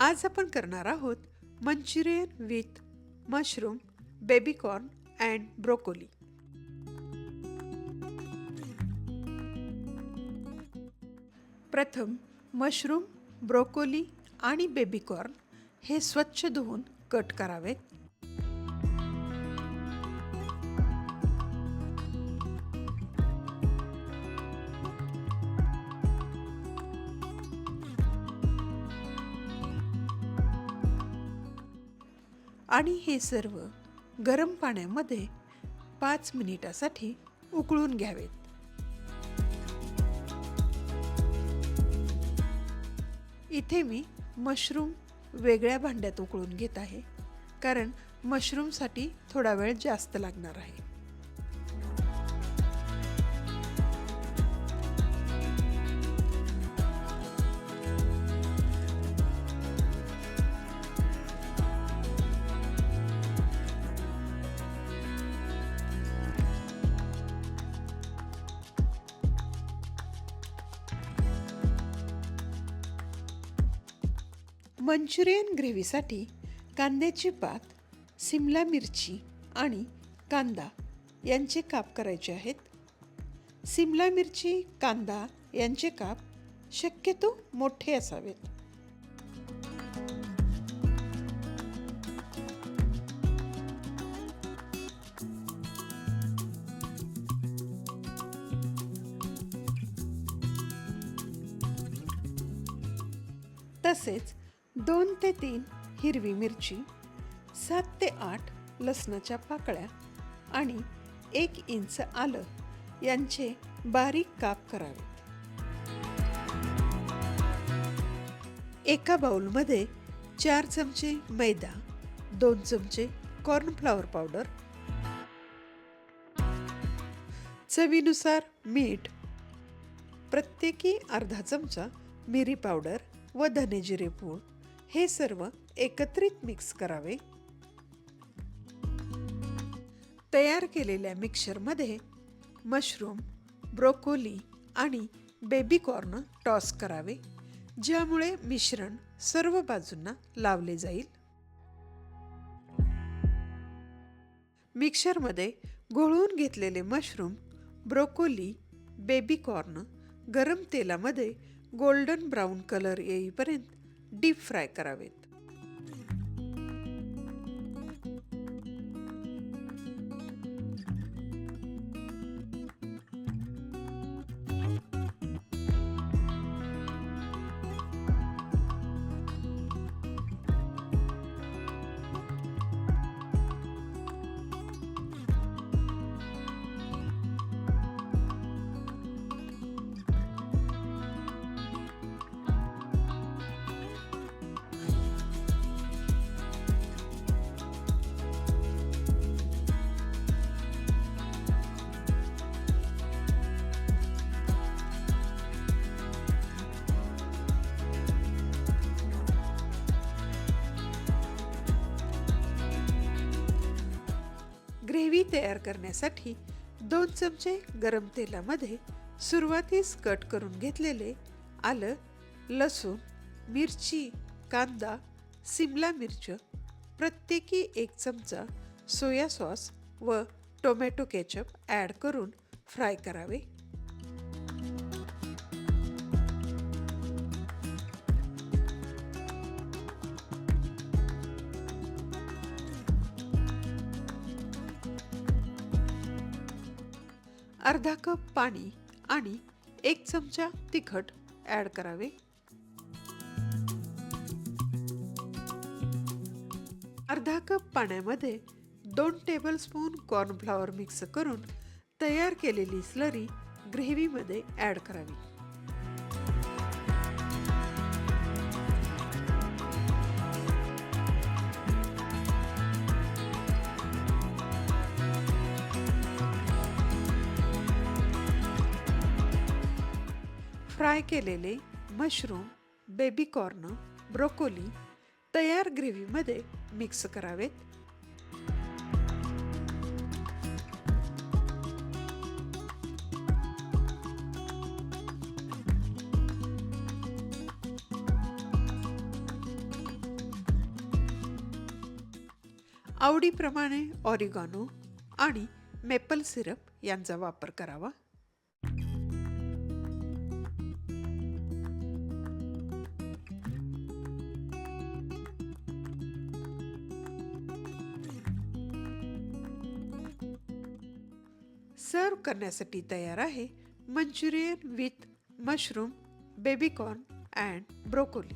आज आपण करणार आहोत Manchurian with mushroom, baby corn and broccoli. प्रथम मशरूम, ब्रोकोली आणि बेबी कॉर्न हे स्वच्छ धुवून कट करावेत. आणि हे सर्व गरम पाण्यामध्ये 5 मिनिटासाठी उकळून घ्यावेत. इथे मी मशरूम वेगळ्या भांड्यात उकळून घेत आहे, कारण मशरूमसाठी थोडा वेळ जास्त लागणार आहे. मंचुरियन ग्रेव्हीसाठी कांद्याची पात, सिमला मिरची आणि कांदा यांचे काप करायचे आहेत. सिमला मिरची, कांदा यांचे काप शक्यतो मोठे असावेत. तसेच 2 ते 3 हिरवी मिरची, 7 ते 8 लसणाच्या पाकळ्या आणि 1 इंच आलं यांचे बारीक काप करावेत. एका बाउलमध्ये 4 चमचे मैदा, 2 चमचे कॉर्नफ्लॉवर पावडर, चवीनुसार मीठ, प्रत्येकी अर्धा चमचा मिरी पावडर व धने जिरे पूड हे सर्व एकत्रित मिक्स करावे. तयार केलेल्या मिक्सरमध्ये मशरूम, ब्रोकोली आणि बेबी कॉर्न टॉस करावे, ज्यामुळे मिश्रण सर्व बाजूंना लावले जाईल. मिक्सरमध्ये घोळवून घेतलेले मशरूम, ब्रोकोली, बेबी कॉर्न गरम तेलामध्ये गोल्डन ब्राऊन कलर येईपर्यंत डीप फ्राय करावेत. ग्रेव्ही तयार करण्यासाठी 2 चमचे गरम तेलामध्ये सुरुवातीस कट करून घेतलेले आलं, लसूण, मिरची, कांदा, सिमला मिर्च, प्रत्येकी 1 चमचा सोया सॉस व टोमॅटो केचप ॲड करून फ्राय करावे. अर्धा कप पाणी आणि 1 चमचा तिखट ॲड करावे. अर्धा कप पाण्यामध्ये 2 टेबलस्पून कॉर्नफ्लॉवर मिक्स करून तयार केलेली स्लरी ग्रेव्हीमध्ये ॲड करावी. फ्राय केलेले मशरूम, बेबी कॉर्न, ब्रोकोली तयार ग्रेव्हीमध्ये मिक्स करावेत. आवडीप्रमाणे ऑरिगॅनो आणि मेपल सिरप यांचा वापर करावा. सर्व करण्यासाठी तयार आहे Manchurian with mushroom, baby corn and broccoli.